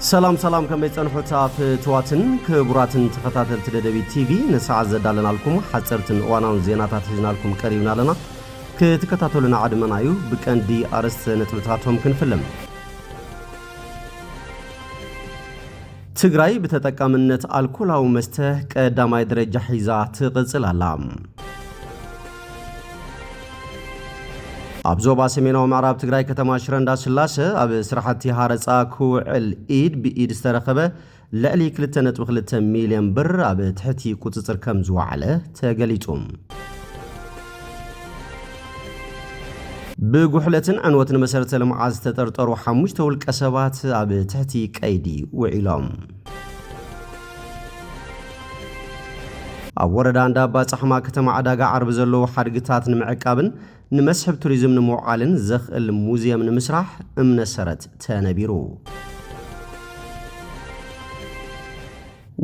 سلام كم يتصنحوا تافواتن كبراتن تخطاتل تدبي تي في نسعى زدالنا لكم حصرتن وانا زيناتات حزنا لكم قريبنا لنا كتكتاتلنا عدمنايو بكندي ارست نتبتاتهم كنفلم ትግራይ በተጠቃሚነት አልኮላው መስተ ቀዳማይ ደረጃ ሒዛ ትቅጽላላ አብዞባ ሰሜናዊ ምዕራብ ትግራይ ከተማ ሽረ እንዳስላሴ ኣብ ስራሕቲ ሃረፃ ኩዕል ኢድ ብኢድ ዝተረኸበ ልዕሊ 2.2 ሚልዮን ብር ኣብ ትሕቲ ቁፅፅር ከም ዝወዓለ ተገሊጹ ብጉሕለትን ዕንወትን መሰረተ ልምዓት ዝተጠርጠሩ 5 ውልቀ ሰባት ኣብ ትሕቲ ቀይዲ ውዒሎም ኣብ ወረዳ እንዳባ ጻሕማ ከተማ ዓዳጋ ዓርብ ዘለዎ ሓድግታት ንምዕቃብን ንመስሕብ ቱሪዝም ንምውዓልን ዘኽእል ሙዚየም ንምስራሕ እምነሰረት ተነቢሩ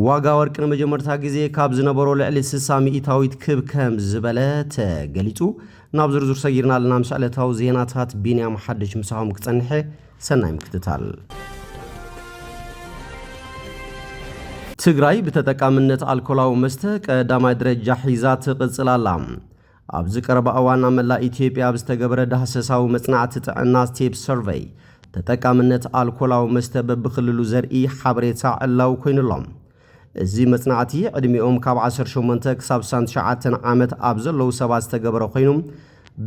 ዋጋ ወርቅ ንመጀመርታ ግዜ ካብ ዝነበሮ ልዕሊ 60 ሚኢታዊት ክብ ከም ዝበለ ተገሊጹ ናብ ዝርዝር ሰጊርና ለና ምስዕለታው ዜናታት ቢንያም ሓድሽ ምሳሆም ክጸንሐ ሰናይ ምክትታል ትግራይ በተጠቃሚነት አልኮላው መስተ ቀዳማይ ደረጃ ሒዛ ትቅጽላላ ኣብዚ ቀረባ እዋን መላ ኢትዮጵያ ብዝተገበረ ዳህሰሳዊ መጽናዕቲ ጥዕና ስቴፕ ሰርቬይ ተጠቃሚነት አልኮላው መስተ በብክልሉ ዘርኢ ሓበሬታ ዕላው ኮይኑሎም እዚ መጽናዕቲ ዕድሚኦም ካብ 18 ክሳብ 69 ዓመት ኣብ ዘለው ሰባት ዝተገበረ ኮይኑ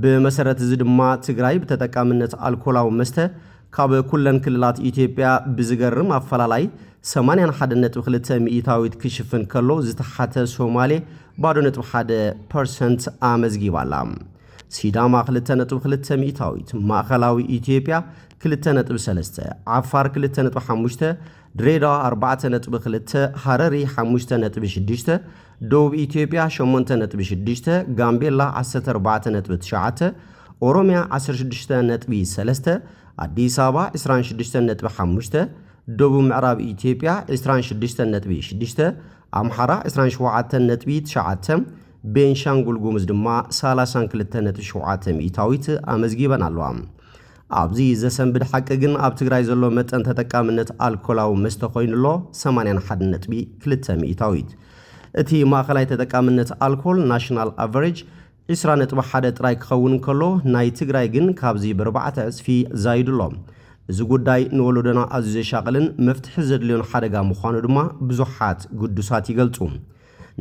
ብመሰረት እዚ ድማ ትግራይ በተጠቃሚነት አልኮላው መስተ ካብ ኩለን ክልላት ኢትዮጵያ ብዝገርም አፈላላይ 81.2 ሚኢታዊት ክሽፍን ከሎ ዝተሓተ ሶማሌ ባዶ 1% አመዝጊባላ ሲዳማ 2.2 ሚኢታዊት ማእከላዊ ኢትዮጵያ 2.3 ዓፋር 2.5 ድሬዳዋ 4.2 ሐረሪ 5.6 ደቡብ ኢትዮጵያ 8.6 ጋምቤላ 14.9 ኦሮሚያ 16.3 አዲስ አበባ 26.5 ደቡብ ምዕራብ ኢትዮጵያ 26.6 አምሓራ 27.9 ቤንሻንጉል ጉሙዝ ድማ 32.7 ሚኢታዊት አመዝጊበን ኣለዋ ኣብዚ ዘሰንብድ ሓቂ ግን ኣብ ትግራይ ዘሎ መጠን ተጠቃሚነት አልኮላው መስተ ኮይኑሎ 81.2 ሚኢታዊት እቲ ማእከላይ ተጠቃሚነት አልኮል ናሽናል አቨሬጅ 20.1 ጥራይ ክኸውን ከሎ ናይ ትግራይ ግን ካብዚ ብ4 ዕጽፊ ዛይድሎም እዚ ጉዳይ ንወለዶና ኣዝዩ ዘሻቅልን መፍትሒ ዘድልዮን ሓደጋ ምዃኑ ድማ ብዙሓት ጉዱሳት ይገልጹ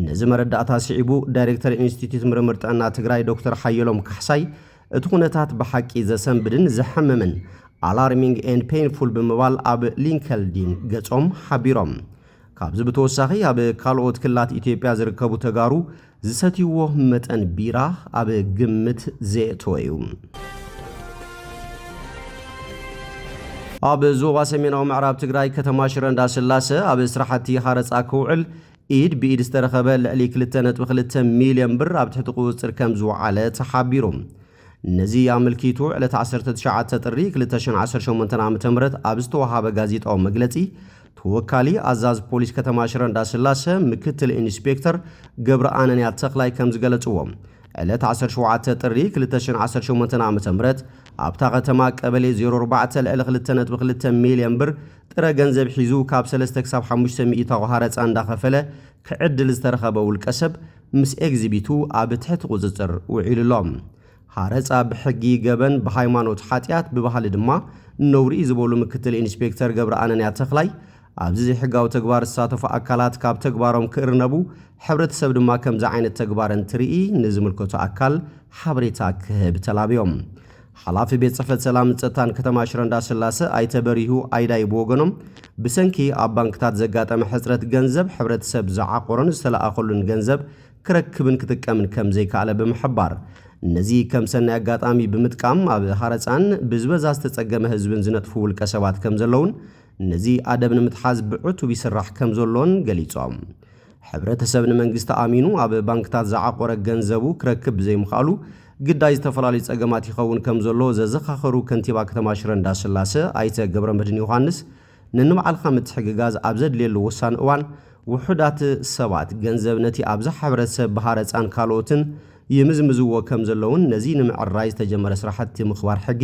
ነዚ መረዳእታ ሲዒቡ ዳይሬክተር ኢንስቲትዩት ምርምር ጥዕና ትግራይ ዶክተር ሓየሎም ካሕሳይ እቲ ኩነታት ብሓቂ ዘሰንብድን ዘሐምምን አላርሚንግ ኤንድ ፔንፉል ብምባል ኣብ ሊንክድኢን ገጾም ሓቢሮም ካብዚ ብተወሳኺ ኣብ ካልኦት ክልላት ኢትዮጵያ ዝርከቡ ተጋሩ ዝሰትይዎ መጠን ቢራ ኣብ ግምት ዘእተወዩ ኣብ ዞባ ሰሜናዊ ምዕራብ ትግራይ ከተማ ሽረ እንዳስላሴ ኣብ ስራሕቲ ሃረፃ ክውዕል ኢድ ብኢድ ዝተረኸበ ልዕሊ 2.2 ሚልዮን ብር ኣብ ትሕቲ ቁፅፅር ከም ዝወዓለ ተሓቢሩ ነዚ ኣመልኪቱ ዕለት 19 ጥሪ 2018 ዓ.ም ኣብ ዝተወሃበ ጋዜጣዊ መግለጺ ተወካሊ አዛዝ ፖሊስ ከተማ ሽረ እንዳስላሴ ምክትል ኢንስፔክተር ገብረ ኣነንያ ተኽላይ ከም ዝገለጽዎም ዕለት 17 ጥሪ 2018 ዓ.ም ኣብታ ከተማ ቀበሌ 04 ልዕሊ 2.2 ሚልዮን ብር ጥረ ገንዘብ ሒዙ ካብ 3 ክሳብ 5 ሚኢታዊ ሃረፃ እንዳኸፈለ ክዕድል ዝተረኸበ ውልቀ ሰብ ምስ ኤግዚቢቱ ኣብ ትሕቲ ቁፅፅር ውዒሉሎም ሃረፃ ብሕጊ ገበን ብሃይማኖት ሓጢያት ብባህሊ ድማ ነውሪ ዝበሉ ምክትል ኢንስፔክተር ገብረ ኣነንያ ተኽላይ ኣብዚ ሕጋዊ ተግባር ዝሳተፉ ኣካላት ካብ ተግባሮም ክእርነቡ ሕብረተሰብ ድማ ከምዚ ዓይነት ተግባርን ትርኢ ንዝምልከቱ ኣካል ሓበሬታ ክህብ ተላብዮም ሓላፊ ቤት ጽሕፈት ሰላም ጸጥታን ከተማ ሽረ እንዳስላሴ ኣይተበሪሁ ኣይዳይ ብወገኖም ብሰንኪ ኣብ ባንክታት ዘጋጠመ ሕጽረት ገንዘብ ሕብረተሰብ ዝዓቆሮን ዝተለኣኸሉን ገንዘብ ክረክብን ክጥቀምን ከም ዘይከኣለ ብምሕባር ነዚ ከም ሰናይ ኣጋጣሚ ብምጥቃም ኣብ ሃረፃን ብዝበዛ ዝተጸገመ ህዝብን ዝነጥፉ ውልቀ ሰባት ከም ዘለውን ነዚ ኣደብ ንምትሓዝ ብዕቱብ ይስራሕ ከም ዘሎን ገሊጾም ሕብረተሰብ ንመንግስቲ ኣሚኑ ኣብ ባንክታት ዝዓቆረ ገንዘቡ ክረክብ ዘይምኻሉ ግዳይ ዝተፈላለዩ ጸገማት ይኸውን ከም ዘሎ ዘዘኻኸሩ ከንቲባ ከተማ ሽረ እንዳስላሴ ኣይተ ገብረ መድህን ዮሐንስ ንንባዕልኻ ምትሕግጋዝ ኣብ ዘድልየሉ ወሳኒ እዋን ውሑዳት ሰባት ገንዘብ ነቲ ኣብዛ ሕብረተሰብ ብሃረፃን ካልኦትን ይምዝምዝዎ ከም ዘለውን ነዚ ንምዕራይ ዝተጀመረ ስራሕቲ ምኽባር ሕጊ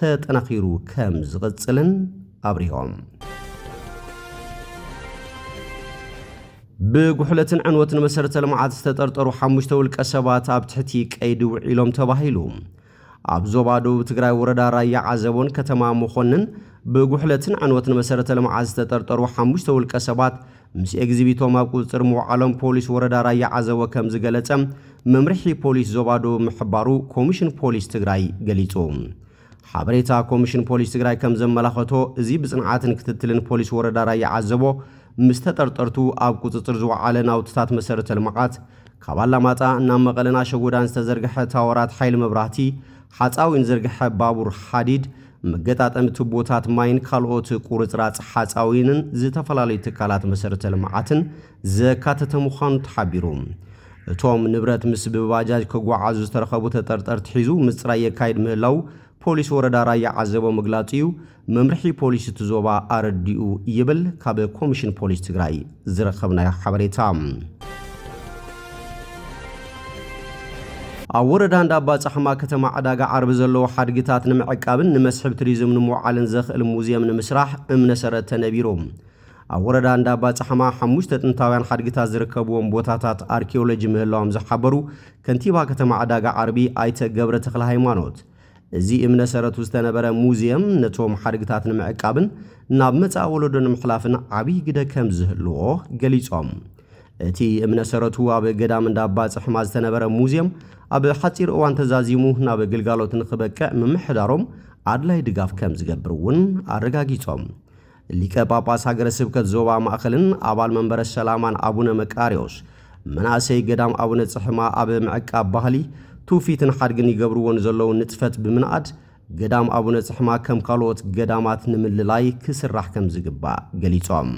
ተጠናኺሩ ከም ዝቕጽልን ኣብሪሆም ብጉሕለትን ዕንወትን መሰረተ ልምዓት ዝተጠርጠሩ 5 ውልቀ ሰባት ኣብ ትሕቲ ቀይዲ ውዒሎም ተባሂሉ ኣብ ዞባ ደቡብ ትግራይ ወረዳ ራያ ዓዘቦን ከተማ መኾንን ብጉሕለትን ዕንወትን መሰረተ ልምዓት ዝተጠርጠሩ 5 ውልቀ ሰባት ምስ ኤግዚቢቶም ኣብ ቁጥጥር ምውዓሎም ፖሊስ ወረዳ ራያ ዓዘቦ ከም ዝገለጸ መምርሒ ፖሊስ ዞባ ደቡብ ምሕባሩ ኮሚሽን ፖሊስ ትግራይ ገሊጹ። ሓበሬታ ኮሚሽን ፖሊስ ትግራይ ከም ዘመላኸቶ እዚ ብጽንዓትን ክትትልን ፖሊስ ወረዳ ራያ ዓዘቦ ምስ ተጠርጠርቱ ኣብ ቁጥጥር ዝወዓለ ናውትታት መሰረተ ልምዓት ካብ ኣላማጣ ናብ መቐለና ሸጎዳን ዝተዘርግሐ ታወራት ሓይሊ መብራህቲ ሓፃዊን ዘርግሐ ባቡር ሓዲድ መገጣጠሚ ቱቦታት ማይን ካልኦት ቁርጽራጽ ሓፃዊንን ዝተፈላለዩ ትካላት መሰረተ ልምዓትን ዘካተተ ምዃኑ ተሓቢሩ። እቶም ንብረት ምስ ብባጃጅ ክጓዓዙ ዝተረኸቡ ተጠርጠርቲ ሒዙ ምጽራይ የካይድ ምህላው ፖሊስ ወረዳ ራያ ዓዘቦ ምግላጽ እዩ። መምርሒ ፖሊስ ትዞባ ኣረዲኡ ይብል ካብ ኮሚሽን ፖሊስ ትግራይ ዝረኸብናዮ ሓበሬታ። ኣብ ወረዳ እንዳባ ጻሕማ ከተማ ዕዳጋ ዓርቢ ዘለዎ ሓድግታት ንምዕቃብን ንመስሕብ ቱሪዝም ንምውዓልን ዘኽእል ሙዚየም ንምስራሕ እምነሰረት ተነቢሩ። ኣብ ወረዳ እንዳባ ጻሕማ 5 ጥንታውያን ሓድግታት ዝርከብዎም ቦታታት ኣርኪኦሎጂ ምህላዎም ዝሓበሩ ከንቲባ ከተማ ዕዳጋ ዓርቢ ኣይተ ገብረ ተክለ ሃይማኖት እዚ እምነሰረቱ ዝተነበረ ሙዚየም ነቶም ሓድግታት ንምዕቃብን ናብ መጻኢ ወለዶ ንምሕላፍን ዓብይ ግደ ከም ዝህልዎ ገሊጾም። እቲ እምነሰረቱ ኣብ ገዳም እንዳባ ጻሕማ ዝተነበረ ሙዚየም ኣብ ሓፂር እዋን ተዛዚሙ ናብ ግልጋሎት ንኽበቅዕ ምምሕዳሮም ኣድላይ ድጋፍ ከም ዝገብርውን ኣረጋጊጾም። ሊቀ ጳጳስ ሃገረ ስብከት ዞባ ማእኸልን ኣባል መንበረ ሰላማን ኣቡነ መቃርዮስ መናእሰይ ገዳም ኣቡነ ጻሕማ ኣብ ምዕቃብ ባህሊ ትውፊትን ሓድግን ይገብርዎን ዘለዉ ንጥፈት ብምንኣድ ገዳም ኣቡነ ጻሕማ ከም ካልኦት ገዳማት ንምልላይ ክስራሕ ከም ዝግባእ ገሊጾም።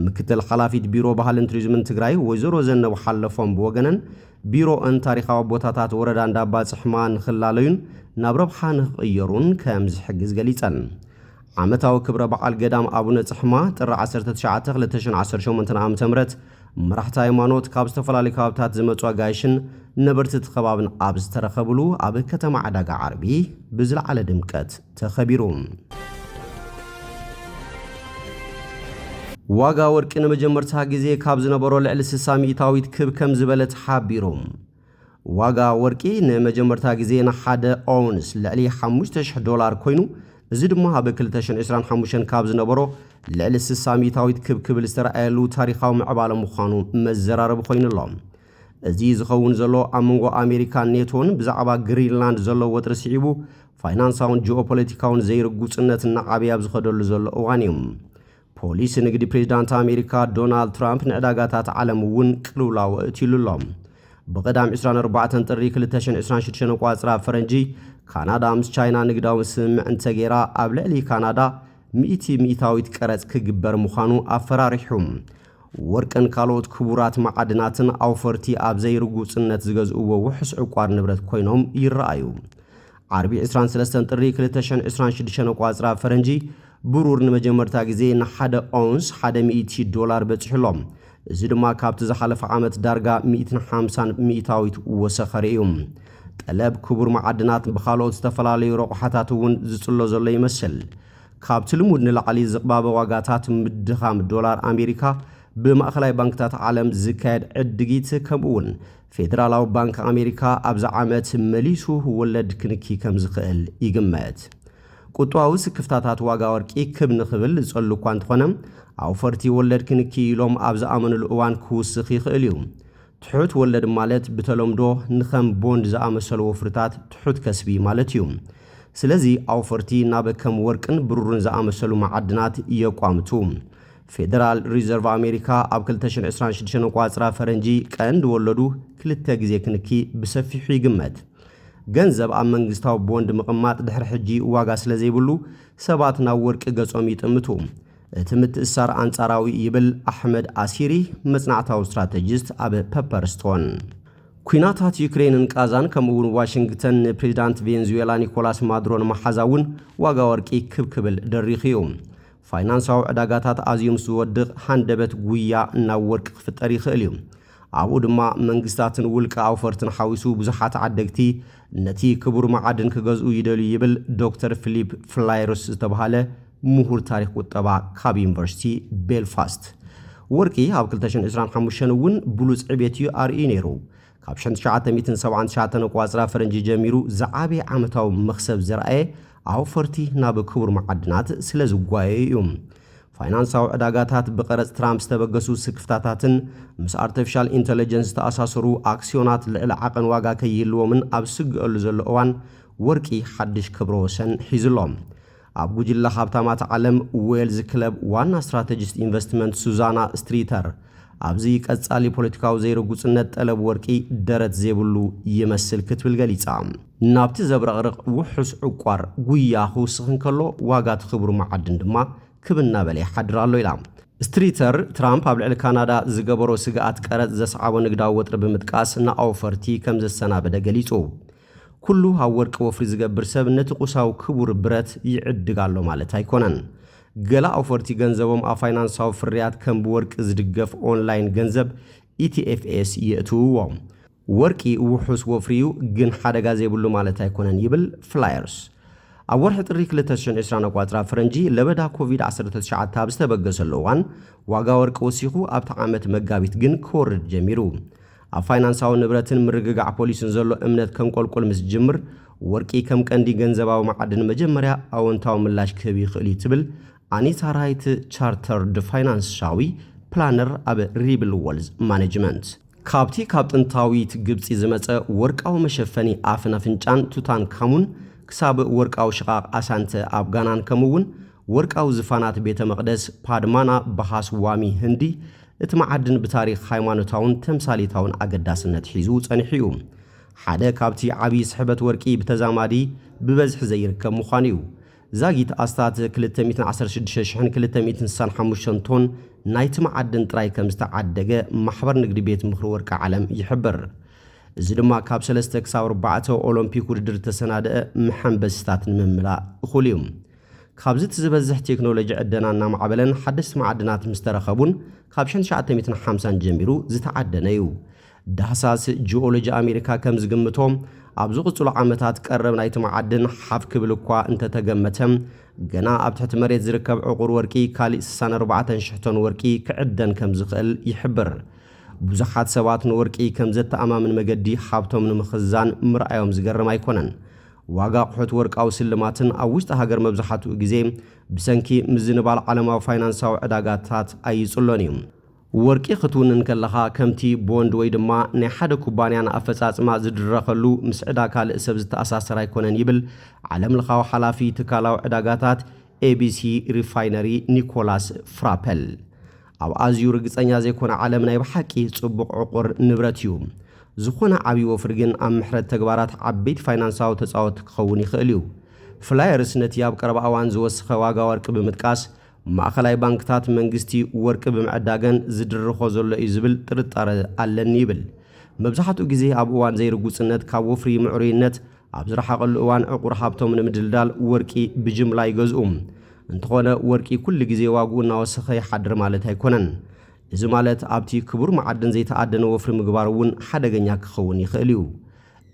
ምክትል ሓላፊት ቢሮ ባህልን ቱሪዝምን ትግራይ ወይዘሮ ዘነብ ሓለፎም ብወገነን ቢሮን ታሪኻዊ ቦታታት ወረዳ እንዳባ ጻሕማ ንኽላለዩን ናብ ረብሓ ንኽቕየሩን ከም ዝሕግዝ ገሊጸን። ዓመታዊ ክብረ በዓል ገዳም ኣቡነ ጻሕማ ጥሪ 19 2018 ዓ.ም መራሕቲ ሃይማኖት ካብ ዝተፈላለዩ ከባብታት ዝመጹ ኣጋይሽን ነበርቲ ከባብን ኣብ ዝተረኸብሉ ኣብ ከተማ ዕዳጋ ዓርቢ ብዝለዓለ ድምቀት ተኸቢሩ። ዋጋ ወርቂ ንመጀመርታ ግዜ ካብ ዝነበሮ ልዕሊ 60 ሚእታዊት ክብ ከም ዝበለት ሓቢሩ። ዋጋ ወርቂ ንመጀመርታ ግዜ ንሓደ ኦውንስ ልዕሊ $5,000 ኮይኑ እዚ ድማ ኣብ 2025 ካብ ዝነበሮ ልዕሊ 60 ሚእታዊት ክብ ክብል ዝተረኣየሉ ታሪኻዊ ምዕባለ ምዃኑ መዘራረብ ኮይኑሎም። እዚ ዝኸውን ዘሎ ኣብ መንጎ ኣሜሪካን ኔቶን ብዛዕባ ግሪንላንድ ዘሎ ወጥሪ ስዒቡ ፋይናንሳውን ጂኦፖለቲካውን ዘይርጉጽነት እናዓብያ ኣብ ዝኸደሉ ዘሎ እዋን እዩ። ፖሊስ ንግዲ ፕሬዚዳንት ኣሜሪካ ዶናልድ ትራምፕ ንዕዳጋታት ዓለም እውን ቅልውላው እትይሉሎም። ብቐዳም 24 ጥሪ 2026 ቋጽራ ፈረንጂ ካናዳ ምስ ቻይና ንግዳዊ ስምምዕ እንተገይራ ኣብ ልዕሊ ካናዳ 100 ሚእታዊት ቀረጽ ክግበር ምዃኑ ኣፈራሪሑም። ወርቅን ካልኦት ክቡራት ማዕድናትን ኣውፈርቲ ኣብ ዘይርጉጽነት ዝገዝእዎ ውሕስ ዕቋር ንብረት ኮይኖም ይረኣዩ። ዓርቢ 23 ጥሪ 2026 ቋጽራ ፈረንጂ ብሩር ንመጀመርታ ግዜ ንሓደ ኦውንስ $100 በጽሕሎም። እዚ ድማ ካብቲ ዝሓለፈ ዓመት ዳርጋ 150 ሚእታዊት ወሰኸሪ እዩ። ጠለብ ክቡር ማዕድናት ብኻልኦት ዝተፈላለዩ ረቑሓታት እውን ዝጽሎ ዘሎ ይመስል። ካብቲ ልሙድ ንላዕሊ ዝቕባበ ዋጋታት ምድኻም ዶላር ኣሜሪካ ብማእኸላይ ባንክታት ዓለም ዝካየድ ዕድጊት ከምኡውን ፌደራላዊ ባንክ ኣሜሪካ ኣብዚ ዓመት መሊሱ ወለድ ክንኪ ከም ዝኽእል ይግመት። ቁጥዋዊ ስክፍታታት ዋጋ ወርቂ ክብ ንኽብል ዝጸሉ እኳ እንተኾነ ኣውፈርቲ ወለድ ክንኪ ኢሎም ኣብ ዝኣመንሉ እዋን ክውስኽ ይኽእል እዩ። ትሑት ወለድ ማለት ብተለምዶ ንኸም ቦንድ ዝኣመሰሉ ወፍርታት ትሑት ከስቢ ማለት እዩ። ስለዚ ኣውፈርቲ ናብ ከም ወርቅን ብሩርን ዝኣመሰሉ ማዕድናት የቋምቱ። ፌደራል ሪዘርቭ ኣሜሪካ ኣብ 2026 ቋጽራ ፈረንጂ ቀንዲ ወለዱ 2 ግዜ ክንኪ ብሰፊሑ ይግመት። ገንዘብ ኣብ መንግስታዊ ቦንድ ምቕማጥ ድሕሪ ሕጂ ዋጋ ስለ ዘይብሉ ሰባት ናብ ወርቂ ገጾም ይጥምቱ። እቲ ምትእሳር ኣንጻራዊ ይብል ኣሕመድ ኣሲሪ መጽናዕታዊ ስትራቴጂስት ኣብ ፐፐርስቶን። ኩናታት ዩክሬንን ቃዛን ከምኡውን ዋሽንግተን ንፕሬዚዳንት ቬንዙዌላ ኒኮላስ ማዱሮን መሓዛውን ዋጋ ወርቂ ክብክብል ደሪኹ እዩ። ፋይናንሳዊ ዕዳጋታት ኣዝዩ ምስ ዝወድቕ ሃንደበት ጉያ ናብ ወርቂ ክፍጠር ይኽእል እዩ። ኣብኡ ድማ መንግስታትን ውልቀ ኣውፈርትን ሓዊሱ ብዙሓት ዓደግቲ ነቲ ክቡር ማዓድን ክገዝኡ ይደልዩ ይብል ዶክተር ፊሊፕ ፍላይሮስ ዝተባሃለ ምሁር ታሪክ ቁጠባ ካብ ዩኒቨርሲቲ ቤልፋስት። ወርቂ ኣብ 2025 እውን ብሉጽ ዕቤት እዩ ኣርኢ ነይሩ ካብ 1979 ቋጽራ ፈረንጂ ጀሚሩ ዝዓበየ ዓመታዊ መኽሰብ ዘርአየ ኣውፈርቲ ናብ ክቡር መዓድናት ስለ ዝጓየ እዩ ፋይናንሳዊ ዕዳጋታት ብቀረጽ ትራምፕ ዝተበገሱ ስክፍታታትን ምስ አርቲፊሻል ኢንተለጀንስ ተኣሳሰሩ አክሲዮናት ልዕሊ ዓቐን ዋጋ ከይህልዎምን ኣብ ስግአሉ ዘሎ እዋን ወርቂ ሓድሽ ክብረ ወሰን ሒዙሎም ኣብ ጉጅለ ሃብታማት ዓለም ዌልዝ ክለብ ዋና ስትራቴጂስት ኢንቨስትመንት ሱዛና ስትሪተር ኣብዚ ቀጻሊ ፖለቲካዊ ዘይርጉጽነት ጠለብ ወርቂ ደረት ዘይብሉ ይመስል ክትብል ገሊጻ ናብቲ ዘብረቕርቕ ውሑስ ዕቋር ጉያ ክውስኽን ከሎ ዋጋ ትኽብሩ መዓድን ድማ ክብና በላይ ሓድር ኣሎ ኢላ ስትሪተር ትራምፕ ኣብ ልዕሊ ካናዳ ዝገበሮ ስግኣት ቀረጽ ዘስዓቦ ንግዳዊ ወጥሪ ብምጥቃስ ንኣውፈርቲ ከም ዘሰናበደ ገሊጹ ኩሉ ኣብ ወርቂ ወፍሪ ዝገብር ሰብ ነቲ ቁሳዊ ክቡር ብረት ይዕድግ ኣሎ ማለት ኣይኮነን ገላ ኣውፈርቲ ገንዘቦም ኣብ ፋይናንሳዊ ፍርያት ከም ብወርቂ ዝድገፍ ኦንላይን ገንዘብ ETFs የእትውዎም ወርቂ ውሑስ ወፍሪዩ ግን ሓደጋ ዘይብሉ ማለት ኣይኮነን ይብል ፍላየርስ ኣብ ወርሒ ጥሪ 2020 ቋጽራ ፈረንጂ ለበዳ ኮቪድ-19 ኣብ ዝተበገሰሉ እዋን ዋጋ ወርቂ ወሲኹ ኣብቲ ዓመት መጋቢት ግን ክወርድ ጀሚሩ ኣብ ፋይናንሳዊ ንብረትን ምርግጋዕ ፖሊስን ዘሎ እምነት ከንቆልቆል ምስ ጅምር ወርቂ ከም ቀንዲ ገንዘባዊ መዓድን መጀመርያ ኣወንታዊ ምላሽ ክህብ ይኽእል ትብል ኣኒታ ራይት ቻርተርድ ፋይናንሳዊ ፕላነር ኣብ ሪብል ወልዝ ማኔጅመንት ካብቲ ካብ ጥንታዊት ግብፂ ዝመፀ ወርቃዊ መሸፈኒ ኣፍን ኣፍንጫን ቱታንካሙን ክሳብ ወርቃዊ ሽቓቕ ኣሳንተ ኣብ ጋናን ከምውን ወርቃዊ ዝፋናት ቤተ መቕደስ ፓድማና በሃስ ዋሚ ህንዲ እቲ መዓድን ብታሪኽ ሃይማኖታውን ተምሳሌታውን ኣገዳስነት ሒዙ ጸኒሑ ሓደ ካብቲ ዓብዪ ስሕበት ወርቂ ብተዛማዲ ብበዝሒ ዘይርከብ ምዃኑ እዩ ዛጊት ኣስታት 216265 ቶን ናይቲ መዓድን ጥራይ ከም ዝተዓደገ ማሕበር ንግዲ ቤት ምኽሪ ወርቂ ዓለም ይሕብር እዚ ድማ ካብ 3 ክሳብ 4 ኦሎምፒክ ውድድር ተሰናደአ መሐንበስታት ንምምላእ እኹል እዩ ካብዚ ዝበዝሕ ቴክኖሎጂ ዕደናና ማዕበለን ሓደስቲ መዓድናት ምስ ተረኸቡን ካብ 1950 ጀሚሩ ዝተዓደነ እዩ ዳህሳስ ጂኦሎጂ ኣሜሪካ ከም ዝግምቶም ኣብ ዝቕጽሉ ዓመታት ቀረብ ናይቲ መዓድን ሓፍ ክብል እኳ እንተተገመተ ገና ኣብ ትሕቲ መሬት ዝርከብ ዕቑር ወርቂ ካልእ 64,000 ቶን ወርቂ ክዕደን ከም ዝኽእል ይሕብር ብዙሓት ሰባት ንወርቂ ከም ዘተኣማምን መገዲ ሓብቶም ንምኽዛን ምርኣዮም ዝገርም ኣይኮነን ዋጋ ኣቑሑት ወርቃዊ ስልማትን ኣብ ውሽጢ ሃገር መብዛሕትኡ ግዜ ብሰንኪ ምዝንባል ዓለማዊ ፋይናንሳዊ ዕዳጋታት ኣይጽሎን እዩ ወርቂ ክትውንን ከለኻ ከምቲ ቦንድ ወይ ድማ ናይ ሓደ ኩባንያን ኣፈጻጽማ ዝድረኸሉ ምስ ዕዳጋ ካልእ ሰብ ዝተኣሳሰር ኣይኮነን ይብል ዓለም ለኻዊ ሓላፊ ትካላዊ ዕዳጋታት ABC ሪፋይነሪ ኒኮላስ ፍራፐል ኣብ ኣዝዩ ርግጸኛ ዘይኮነ ዓለም ናይ ብሓቂ ጽቡቕ ዕቑር ንብረት እዩ ዝኾነ ዓብዪ ወፍሪ ግን ኣብ ምሕረት ተግባራት ዓበይቲ ፋይናንሳዊ ተጻወት ክኸውን ይኽእል እዩ ፍላየርስ ነቲ ኣብ ቀረባ እዋን ዝወስኸ ዋጋ ወርቂ ብምጥቃስ ማእኸላይ ባንክታት መንግስቲ ወርቂ ብምዕዳገን ዝድርኾ ዘሎ እዩ ዝብል ጥርጣረ ኣለኒ ይብል መብዛሕትኡ ግዜ ኣብ እዋን ዘይርጉጽነት ካብ ወፍሪ ምዕሩይነት ኣብ ዝረሓቐሉ እዋን ዕቑር ሃብቶም ንምድልዳል ወርቂ ብጅምላ ይገዝኡ እንተኾነ ወርቂ ኩሉ ግዜ ዋግኡ እናወሰኸ ይሓድር ማለት ኣይኮነን እዚ ማለት ኣብቲ ክቡር መዓድን ዘይተኣደነ ወፍሪ ምግባር እውን ሓደገኛ ክኸውን ይኽእል እዩ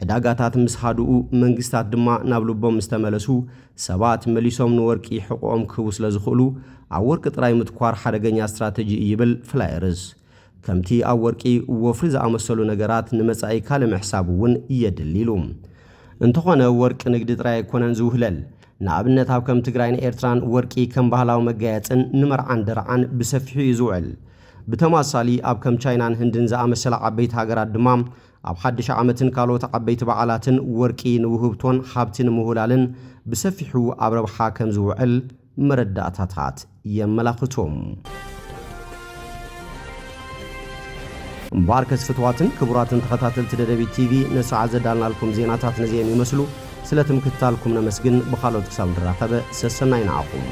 ዕዳጋታት ምስ ሃድኡ መንግስታት ድማ ናብ ልቦም ዝተመለሱ ሰባት መሊሶም ንወርቂ ሕቆኦም ክህቡ ስለ ዝኽእሉ ኣብ ወርቂ ጥራይ ምትኳር ሓደገኛ ስትራቴጂ ይብል ፍላየርስ ከምቲ ኣብ ወርቂ ወፍሪ ዝኣመሰሉ ነገራት ንመጻኢ ካልእ ምሕሳብ እውን የድልሉ እንተኾነ ወርቂ ንግዲ ጥራይ ኣይኮነን ዝውህለል ንኣብነት ኣብ ከም ትግራይን ኤርትራን ወርቂ ከም ባህላዊ መጋየፅን ንመርዓን ደርዓን ብሰፊሑ ይዝውዕል ብተማሳሊ ኣብ ከም ቻይናን ህንድን ዝኣመሰለ ዓበይቲ ሃገራት ድማ ኣብ ሓድሽ ዓመትን ካልኦት ዓበይቲ በዓላትን ወርቂ ንውህብቶን ሃብቲ ንምውላልን ብሰፊሑ ኣብ ረብሓ ከም ዝውዕል መረዳእታታት የመላኽቶም ባርከስ ፍትዋትን ክቡራትን ተኸታተልቲ ደደቢት ቲቪ ነሰዓት ዘዳልናልኩም ዜናታት ነዚኦም ይመስሉ ስለትምክትታልኩም ነመስግን ብኻልኦት ክሳብ ንራኸበ ሰሰናይ ንዓኹም